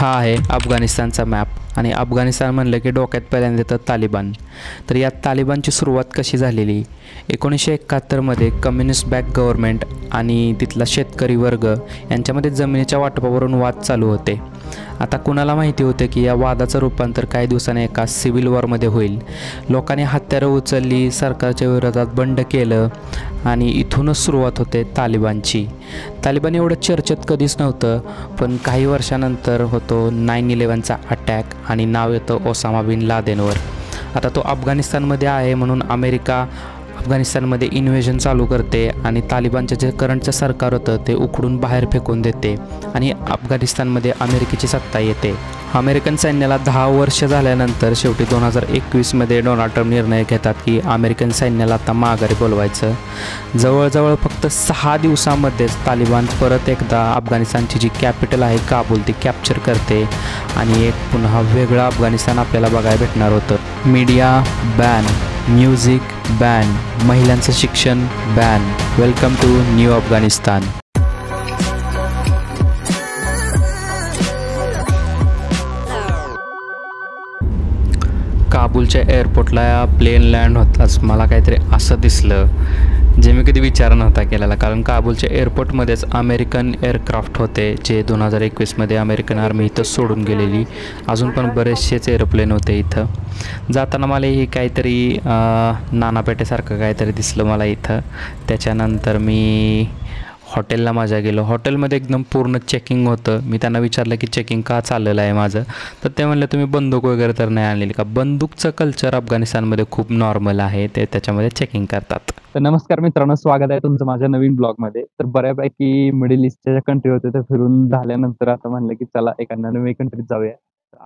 हा आहे अफगाणिस्तानचा मॅप आणि अफगाणिस्तान म्हणलं की डोक्यात पहिल्यांदा येतं तालिबान. तर या तालिबानची सुरुवात कशी झालेली? 1971मध्ये कम्युनिस्ट बॅक गव्हर्नमेंट आणि तिथला शेतकरी वर्ग यांच्यामध्ये जमिनीच्या वाटपावरून वाद चालू होते. आता कुणाला माहिती होतं की या वादाचं रूपांतर काही दिवसांनी एका सिव्हिल वॉरमध्ये होईल. लोकांनी हत्यारं उचलली, सरकारच्या विरोधात बंड केलं आणि इथूनच सुरुवात होते तालिबानची. तालिबान एवढं चर्चेत कधीच नव्हतं, पण काही वर्षानंतर होतो 9/11चा अटॅक आणि नाव येतं ओसामा बिन लादेनवर. आता तो अफगाणिस्तानमध्ये आहे म्हणून अमेरिका अफगाणिस्तानमध्ये इन्व्हेजन चालू करते आणि तालिबानचं जे करंटचं सरकार होतं ते उखडून बाहेर फेकून देते आणि अफगाणिस्तानमध्ये अमेरिकेची सत्ता येते. अमेरिकन सैन्याला 10 वर्ष झाल्यानंतर शेवटी 2021मध्ये डोनाल्ड ट्रम्प निर्णय घेतात की अमेरिकन सैन्याला आता माघारी बोलवायचं. जवळजवळ फक्त 6 दिवसामध्येच तालिबान परत एकदा अफगाणिस्तानची जी कॅपिटल आहे काबूल ती कॅप्चर करते आणि एक पुन्हा वेगळं अफगाणिस्तान आपल्याला बघायला भेटणार होतं. मीडिया बॅन, म्युझिक बॅन, महिलांचं शिक्षण ban. Welcome to new Afghanistan. काबूलच्या एअरपोर्टला प्लेन लँड होताच मला काहीतरी असं दिसलं जे मी कधी विचार नव्हता केलेला, कारण काबूलच्या एअरपोर्टमध्येच अमेरिकन एअरक्राफ्ट होते जे 2021मध्ये अमेरिकन आर्मी इथं सोडून गेलेली. अजून पण बरेचसेच एअरप्लेन होते इथं. जाताना मला ही काहीतरी नानापेठेसारखं काहीतरी दिसलं मला इथं. त्याच्यानंतर मी हॉटेलला माझ्या गेलो. हॉटेलमध्ये एकदम पूर्ण चेकिंग होतं. मी त्यांना विचारलं की चेकिंग का चाललेलं आहे माझं, तर ते म्हणले तुम्ही बंदूक वगैरे तर नाही आणलेली का? बंदूकचं कल्चर अफगाणिस्तानमध्ये खूप नॉर्मल आहे, ते त्याच्यामध्ये चेकिंग करतात. तर नमस्कार मित्रांनो, स्वागत आहे तुमचं माझ्या नवीन ब्लॉगमध्ये. तर बऱ्यापैकी मिडल ईस्टच्या ज्या कंट्री होते त्या फिरून झाल्यानंतर आता म्हणलं की चला एखाद्या नवीन कंट्रीत जाऊया.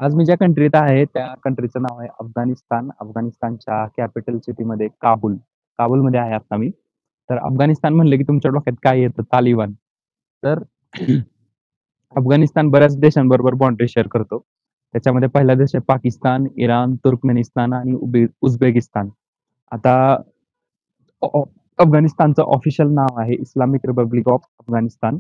आज मी ज्या कंट्रीत आहे त्या कंट्रीचं नाव आहे अफगाणिस्तान. अफगाणिस्तानच्या कॅपिटल सिटीमध्ये काबूलमध्ये आहे आता मी. तर अफगाणिस्तान म्हणलं की तुमच्या डोक्यात काय येतं? तालिबान. तर अफगाणिस्तान बऱ्याच देशांबरोबर बाउंड्री शेअर करतो. त्याच्यामध्ये पहिला देश आहे पाकिस्तान, इराण, तुर्कमेनिस्तान आणि उझबेकिस्तान. आता अफगाणिस्तानचं ऑफिशियल नाव आहे इस्लामिक रिपब्लिक ऑफ अफगाणिस्तान.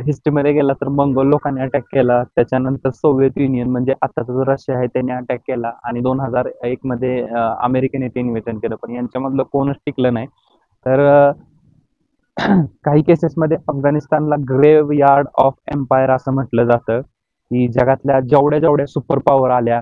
हिस्ट्रीमध्ये गेला तर मंगोल लोकांनी अटॅक केला, त्याच्यानंतर सोव्हिएत युनियन म्हणजे आताचा जो रशिया आहे त्यांनी अटॅक केला आणि 2001 मध्ये अमेरिकेने ते इन्व्हेजन केलं, पण यांच्यामधलं कोणच टिकलं नाही. तर काही केसेसमध्ये अफगाणिस्तानला ग्रेव यार्ड ऑफ एम्पायर असं म्हटलं जातं, की जगातल्या जेवढ्या जेवढ्या सुपर पॉवर आल्या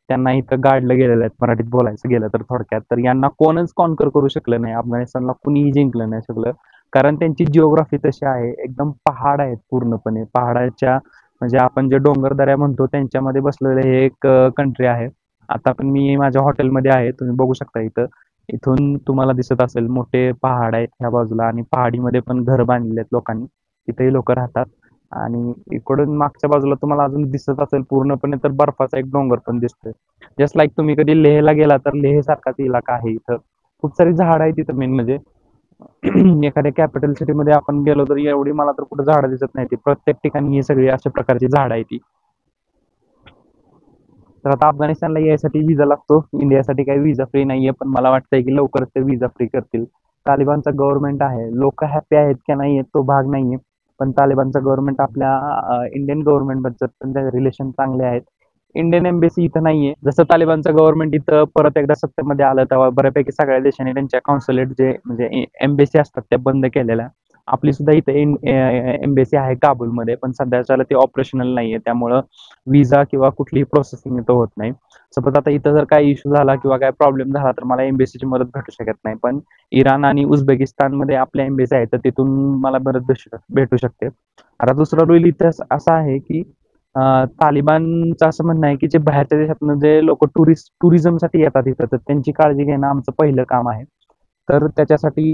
त्यांना इथं गाडलं गेलेलं आहे. मराठीत बोलायचं गेलं तर थोडक्यात, तर यांना कोणच कॉन्कर करू शकलं नाही. अफगाणिस्तानला कुणीही जिंकलं नाही शकलं, कारण त्यांची जिओग्राफी तशी आहे. एकदम पहाड आहेत पूर्णपणे. पहाडाच्या म्हणजे आपण जे डोंगरदऱ्या म्हणतो त्यांच्यामध्ये बसलेलं हे एक कंट्री आहे. आता पण मी माझ्या हॉटेलमध्ये आहे, तुम्ही बघू शकता इथून तुम्हाला दिसत असेल मोठे पहाड आहेत ह्या बाजूला आणि पहाडीमध्ये पण घर बांधलेले आहेत लोकांनी, तिथेही लोक राहतात. आणि इकडून मागच्या बाजूला तुम्हाला अजून दिसत असेल पूर्णपणे तर बर्फाचा एक डोंगर पण दिसतोय. जस्ट लाईक तुम्ही कधी लेहला गेला तर लेह सारखाच इलाका आहे. इथं खूप सारी झाड आहेत तिथं. मेन म्हणजे एखाद्या कॅपिटल सिटीमध्ये आपण गेलो तर एवढी मला तर कुठं झाडं दिसत नाही. ती प्रत्येक ठिकाणी ही सगळी अशा प्रकारची झाड आहे ती. तर आता अफगाणिस्तानला यायसाठी विजा लागतो. इंडियासाठी काही विजा फ्री नाहीये, पण मला वाटतंय की लवकरच ते विजा फ्री करतील. तालिबानचा गव्हर्नमेंट आहे, लोक हॅपी आहेत की नाही तो भाग नाहीये, पण तालिबानचा गव्हर्नमेंट आपल्या इंडियन गव्हर्नमेंटबद्दल पण त्याचे रिलेशन चांगले आहेत. इंडियन एम्बेसी इथं नाहीये. जसं तालिबानचं गव्हर्नमेंट इथं परत एकदा सत्तेमध्ये आलं तेव्हा बऱ्यापैकी सगळ्या देशांनी त्यांच्या कॉन्सुलेट जे म्हणजे एम्बेसी असतात त्या बंद केलेल्या. आपली सुद्धा इथे एम्बेसी आहे काबूलमध्ये, पण सध्याच्याला ते ऑपरेशनल नाहीये, त्यामुळं विजा किंवा कुठलीही प्रोसेसिंग इथं होत नाही. सपोज आता इथं जर काही इश्यू झाला किंवा काय प्रॉब्लेम झाला तर मला एम्बेसीची मदत भेटू शकत नाही, पण इराण आणि उझबेकिस्तानमध्ये आपल्या एम्बेसी आहे तर तिथून मला मदत भेटू शकते. आता दुसरा रूल इथं असा आहे की तालिबानचं असं म्हणणं आहे की जे बाहेरच्या देशातून जे लोक टुरिझमसाठी येतात इथं, तर त्यांची काळजी घेणं आमचं पहिलं काम आहे. तर त्याच्यासाठी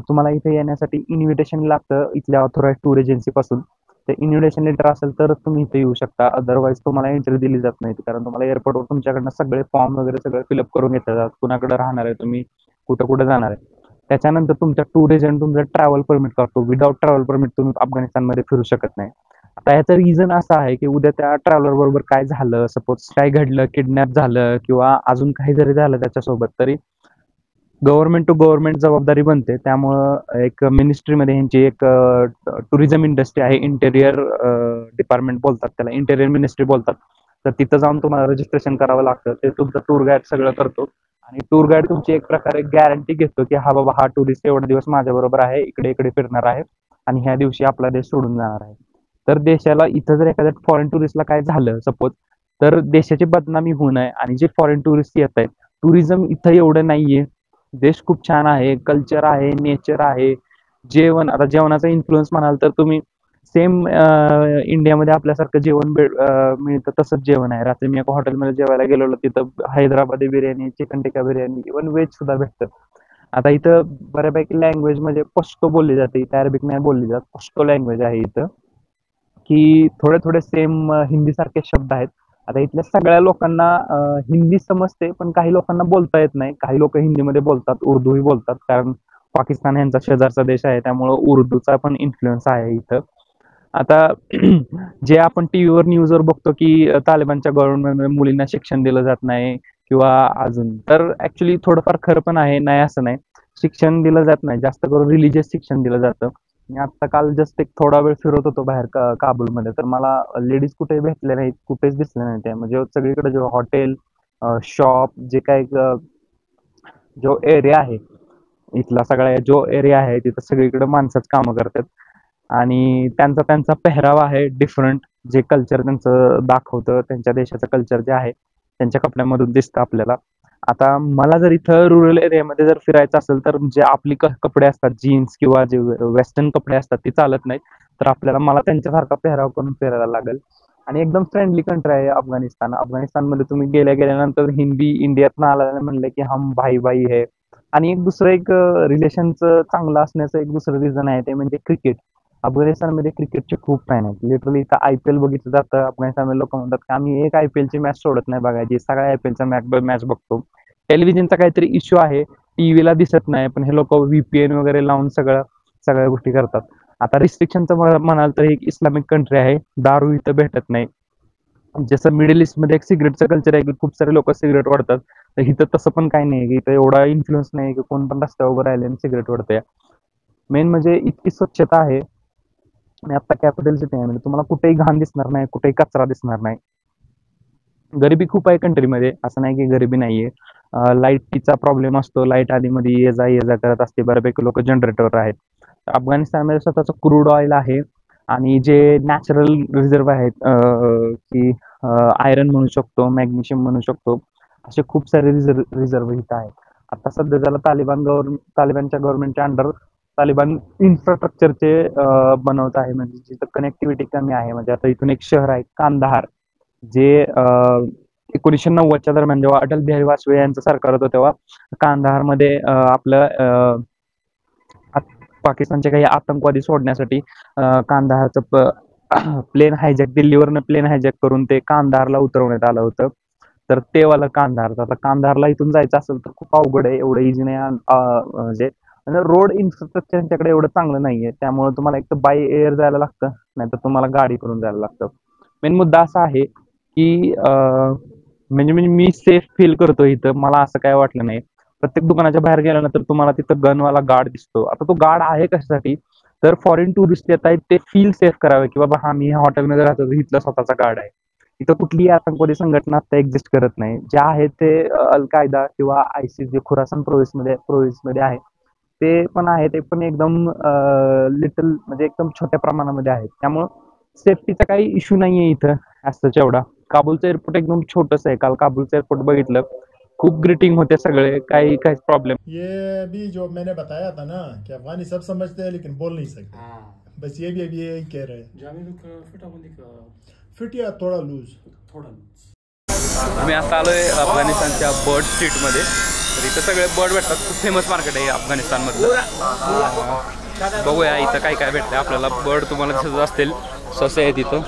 तुम्हाला इथे येण्यासाठी इन्व्हिटेशन लागतं इथल्या ऑथोराइज टूर एजन्सी पासून. ते इन्व्हिटेशन लेटर असेल तर तुम्ही इथे येऊ शकता, अदरवाईज तुम्हाला एंट्री दिली जात नाही, कारण तुम्हाला एअरपोर्टवर तुमच्याकडनं सगळे फॉर्म वगैरे सगळं फिलअप करून घेतलं जातात. कुणाकडे राहणार आहे तुम्ही, कुठं कुठं जाणार आहे. त्याच्यानंतर तुमचा टूर एजंट तुमचा ट्रॅव्हल परमिट करतो. विदाउट ट्रॅव्हल परमिट तुम्ही अफगाणिस्तानमध्ये फिरू शकत नाही. आता याचं रिझन असं आहे की उद्या त्या ट्रॅव्हलर बरोबर काय झालं, सपोज काय घडलं, किडनॅप झालं किंवा अजून काही जरी झालं त्याच्यासोबत, तरी गव्हर्नमेंट टू गव्हर्नमेंट जबाबदारी बनते. त्यामुळं एक मिनिस्ट्रीमध्ये ह्यांची एक टुरिझम इंडस्ट्री आहे, इंटेरियर डिपार्टमेंट बोलतात त्याला, इंटेरियर मिनिस्ट्री बोलतात. तर तिथं जाऊन तुम्हाला रजिस्ट्रेशन करावं लागतं. ते तुमचं टूर गाईड सगळं करतो आणि टूर गाईड तुमची एक प्रकारे गॅरंटी घेतो की हा बाबा हा टुरिस्ट एवढे दिवस माझ्याबरोबर आहे, इकडे इकडे फिरणार आहे आणि ह्या दिवशी आपला देश सोडून जाणार आहे. तर देशाला इथं जर एखाद्या फॉरेन टुरिस्टला काय झालं सपोज, तर देशाची बदनामी होऊ नये आणि जे फॉरेन टुरिस्ट येत आहेत, टुरिझम इथं एवढं नाहीये. देश खूप छान आहे, कल्चर आहे, नेचर आहे, जेवण. आता जेवणाचा इन्फ्लुएन्स म्हणाल तर तुम्ही सेम इंडियामध्ये आपल्यासारखं जेवण मिळतं तसंच जेवण आहे. रात्री मी एका हॉटेलमध्ये जेवायला गेलेलो, तिथं हैदराबादी बिर्याणी, चिकन टिक्का बिर्याणी, इव्हन व्हेज सुद्धा भेटतं. आता इथं बऱ्यापैकी लँग्वेज म्हणजे पश्तो बोलली जाते, इथं अरेबिक नाही बोलली जात, पश्तो लँग्वेज आहे इथं, की थोडे थोडे सेम हिंदीसारखे शब्द आहेत. आता इथल्या सगळ्या लोकांना हिंदी समजते, पण काही लोकांना बोलता येत नाही. काही लोक हिंदीमध्ये बोलतात, उर्दूही बोलतात, कारण पाकिस्तान यांचा शेजारचा देश आहे, त्यामुळं उर्दूचा पण इन्फ्लुएन्स आहे इथं. आता जे आपण टीव्हीवर न्यूजवर बघतो की तालिबानच्या गव्हर्नमेंटमध्ये मुलींना शिक्षण दिलं जात नाही किंवा अजून, तर ऍक्च्युली थोडंफार खरं पण आहे, नाही असं नाही. शिक्षण दिलं जात नाही, जास्त करून रिलिजियस शिक्षण दिलं जातं. मी आता काल जस्ट एक थोडा वेळ फिरत होतो बाहेर काबूलमध्ये, तर मला लेडीज कुठेही भेटले नाहीत, कुठेच दिसले नाही त्या. म्हणजे सगळीकडे जो हॉटेल, शॉप, जे काही जो एरिया आहे इथला, सगळा जो एरिया आहे तिथं सगळीकडे माणसंच कामं करतात आणि त्यांचा त्यांचा पेहरावा आहे डिफरंट, जे कल्चर त्यांचं दाखवतं, त्यांच्या देशाचं कल्चर जे आहे त्यांच्या कपड्यांमधून दिसतं आपल्याला. आता मला जर इथं रुरल एरियामध्ये जर फिरायचं असेल, तर जे आपली कपडे असतात, जीन्स किंवा जे वेस्टर्न कपडे असतात ते चालत नाहीत, तर आपल्याला मला त्यांच्यासारखा पेहराव करून फिरायला लागेल. आणि एकदम फ्रेंडली कंट्री आहे अफगाणिस्तान. अफगाणिस्तानमध्ये तुम्ही गेल्यानंतर हिंदी इंडियातनं आल्याने म्हणले की हम भाई भाई है. आणि एक रिलेशनचं चांगलं असण्याचं एक दुसरं रिझन आहे, ते म्हणजे क्रिकेट. अफगाणिस्तानमध्ये क्रिकेटचे खूप फॅन आहेत. लिटरली इथं IPL बघितलं जातं. अफगाणिस्तानमध्ये लोक म्हणतात की आम्ही एक IPL ची मॅच सोडत नाही बघायची, सगळ्या IPL च्या मॅच बघतो. टेलिव्हिजनचा काहीतरी इश्यू आहे, टीव्हीला दिसत नाही, पण हे लोक VPN वगैरे लावून सगळ्या गोष्टी करतात. आता रिस्ट्रिक्शनचं म्हणाल तर एक इस्लामिक कंट्री आहे, दारू इथं भेटत नाही. जसं मिडल ईस्टमध्ये एक सिगरेटचं कल्चर आहे की खूप सारे लोक सिगरेट ओढतात, तर इथं तसं पण काही नाही, की इथं एवढा इन्फ्लुएन्स नाही की कोण पण रस्त्यावर उभं राहिले आणि सिगरेट ओढतंय. मेन म्हणजे इतकी स्वच्छता आहे. आणि आता कॅपिटल सिटी आहे, म्हणजे तुम्हाला कुठेही घाण दिसणार नाही, कुठेही कचरा दिसणार नाही. गरिबी खूप आहे कंट्रीमध्ये, असं नाही की गरिबी नाहीये. लाईटीचा प्रॉब्लेम असतो, लाईट आधी मध्ये ये जा करत असते, बऱ्यापैकी लोक जनरेटरवर आहेत. अफगाणिस्तानमध्ये स्वतःचं क्रूड ऑइल आहे आणि जे नॅचरल रिझर्व आहेत, की आयरन म्हणू शकतो, मॅग्नेशियम म्हणू शकतो, असे खूप सारे रिझर्व इथं आहेत. आता सध्या त्याला तालिबानच्या गव्हर्नमेंटच्या अंडर तालिबान इन्फ्रास्ट्रक्चरचे बनवत आहे, म्हणजे जिथं कनेक्टिव्हिटी कमी आहे. म्हणजे आता इथून एक शहर आहे कांदाहार, जे 1990च्या दरम्यान जेव्हा अटल बिहारी वाजपेयी यांचं सरकार होतं, तेव्हा कांदाहारमध्ये आपलं पाकिस्तानचे काही आतंकवादी सोडण्यासाठी कांदाहारचं प्लेन हायजॅक, दिल्लीवरनं प्लेन हायजॅक करून ते कांदाहारला उतरवण्यात आलं होतं. तर ते वाला कांदाहार, आता कांदाहारला इथून जायचं असेल तर खूप अवघड आहे, एवढं इझी नाही. म्हणजे रोड इन्फ्रास्ट्रक्चर त्यांच्याकडे एवढं चांगलं नाहीये, त्यामुळे तुम्हाला एक तर बाय एअर जायला लागतं, नाहीतर तुम्हाला गाडी करून जायला लागतं. मेन मुद्दा असा आहे की म्हणजे मी सेफ फील करतो इथं, मला असं काय वाटलं नाही. प्रत्येक दुकानाच्या बाहेर गेल्यानंतर तुम्हाला तिथं गनवाला गार्ड दिसतो. आता तो गार्ड आहे कशासाठी, तर फॉरेन टुरिस्ट येत आहेत ते फील सेफ करावे की बाबा हा मी ह्या हॉटेलमध्ये राहतो, इथला स्वतःचा गार्ड आहे. इथं कुठलीही आतंकवादी संघटना आता एक्झिस्ट करत नाही. जे आहे ते अल-कायदा किंवा ISIS जे खुरासन प्रोव्हिन्समध्ये आहे ते पण आहे, ते पण एकदम लिटल, म्हणजे एकदम छोट्या प्रमाणामध्ये आहे. त्यामुळं सेफ्टीचा काही इश्यू नाहीये इथं असंच एवढा. काबूलचं एअरपोर्ट एकदम छोटस आहे. काल काबूलचं एअरपोर्ट बघितलं, खूप ग्रीटिंग होते सगळे, काही प्रॉब्लेम. ये भी जो मैंने बताया था ना कि अफगानी सब समझते हैं लेकिन बोल नहीं सकते। बस ये भी अभी यही कह रहे हैं। फिट या थोडा लूज। मी आता आलोय अफगाणिस्तानच्या बर्ड स्ट्रीटमध्ये. तर इथं सगळे बर्ड भेटतात, खूप फेमस मार्केट आहे अफगाणिस्तानमधलं. बघूया इथं काय भेटतं आपल्याला. बर्ड तुम्हाला दिसत असतील, ससे आहेत इथं.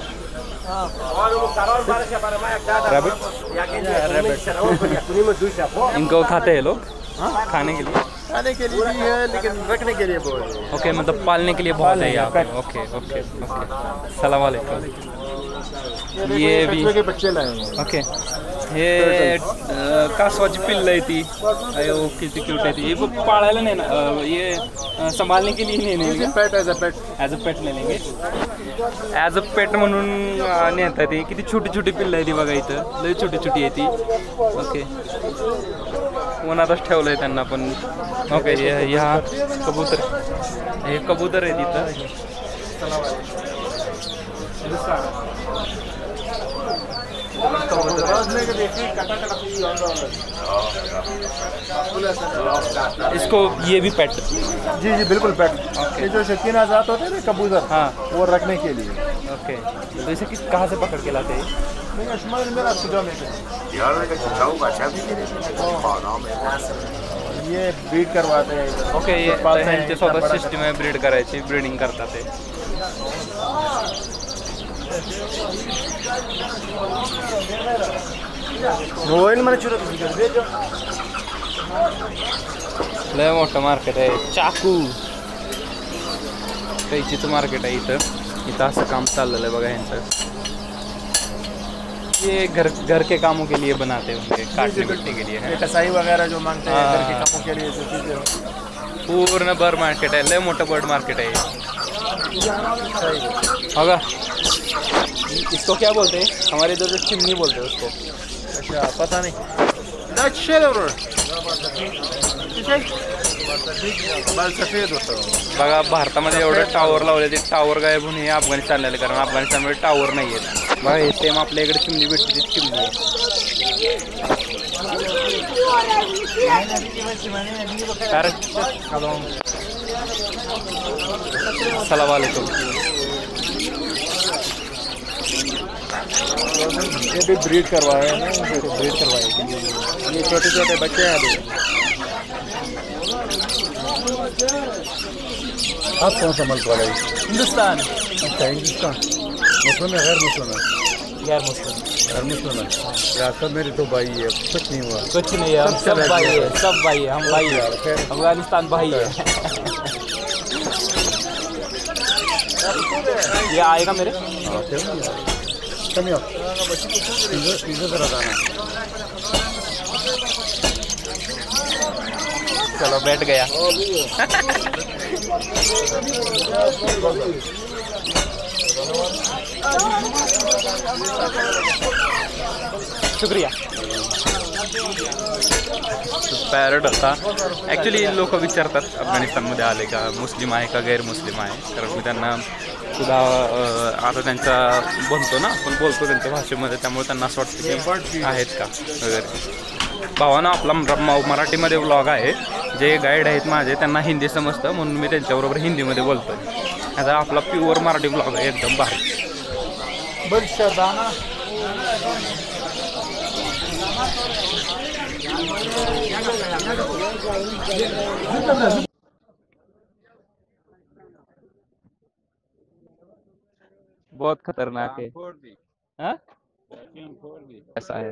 इनको खाते हैं लोग, खाने के लिए भी है लेकिन रखने के लिए बहुत है। ओके, मतलब पालने के लिए बहुत है यहाँ पे। ओके ओके ओके, सलाम वालेकुम। ये भी बच्चे लाए। ओके, हे कासवाची पिल्ल आहे ती, अयो किती क्यूट आहे ती. हे पाळायला नाही ना, हे संभालने के लिए नहीं लेंगे, पेट as a pet. As a पेट नाही लेंगे. ॲज अ पेट म्हणून नेतात ते. किती छोटी छोटी पिल्लं आहे ती बघा इथं, लई छोटी छोटी आहे ती. ओके, उन्हातच ठेवलं आहे त्यांना पण. ओके, ह्या कबूतर, हे कबूतर आहे तिथं. इसको ये भी पेट. जी जी बिल्कुल पेट. ये जो शौकीन आजाद होते हैं ना कबूतर, हाँ, वो रखने के लिए. ओके. तो इसे कहाँ से पकड़ के लाते हैं? ये ब्रीड करवाते हैं इधर. ओके, ये पालते हैं, ह्यांचे स्वतः बड़ा- सिस्टम आहे ब्रीड करायची, ब्रीडिंग करतात ते. मोबाईल मध्ये चिरत लय मोठं मार्केट आहे. चाकू कैचीचं मार्केट आहे इथं. इथं असं काम चाललेलं आहे बघा ह्यांचं. ये घर के कामों के लिए बनाते होंगे, काटने बिटने के लिए है. कसाई वगैरह जो मांगते हैं हाँ. घर के कामों के लिए, जो चीजें. पूर्ण बर्ड मार्केट आहे, लय मोठं बर्ड मार्केट आहे. बघा, इसको क्या बोलते हैं? हमारे इधर तो चिमनी बोलते हैं उसको. अच्छा पता नहीं. बाल सफेद होतं. बघा, भारतामध्ये एवढं टावर लावले, ते टावर गायब होऊन हे अफगाणिस्तानला आले, कारण अफगाणिस्तानमध्ये टावर नाही आहेत. बघा, हे सेम आपल्या इकडे चिमणी भेटते, ती चिमणी आहे. अस्सलाम वालेकुम. ये भी ब्रीड करवाए हैं ना, ब्रीड करवाए. ये छोटे छोटे बच्चे हैं अभी. आप कौन सा मुल्क वाले? हिंदुस्तान. अच्छा हिंदुस्तान. मुस्लिम है गैर मुस्लिम है? गैर मुस्लिम. गैर मुस्लिम है. यार सब मेरे तो भाई है, कुछ नहीं हुआ. कुछ नहीं है, हम सब भाई है, सब भाई है, हम भाई है. अफगानिस्तान भाई है. ये आएगा मेरे. हाँ कम ही सीधे जरा जाना. चलो बैठ गया. शुक्रिया. पॅरट होता. ॲक्च्युली लोक विचारतात अफगाणिस्तानमध्ये आले का मुस्लिम आहे का गैर मुस्लिम आहे, कारण मी त्यांना सुद्धा आता त्यांचा बनतो ना, आपण बोलतो त्यांच्या भाषेमध्ये, त्यामुळे त्यांना असं वाटतं की आहेत का वगैरे. भावानं आपला मराठीमध्ये व्लॉग आहे. जे गाईड आहेत माझे त्यांना हिंदी समजतं, म्हणून मी त्यांच्याबरोबर हिंदीमध्ये बोलतो. आता आपला प्युअर मराठी व्लॉग आहे, एकदम भारी. बहुत खतरनाक है. हाँ? ऐसा है.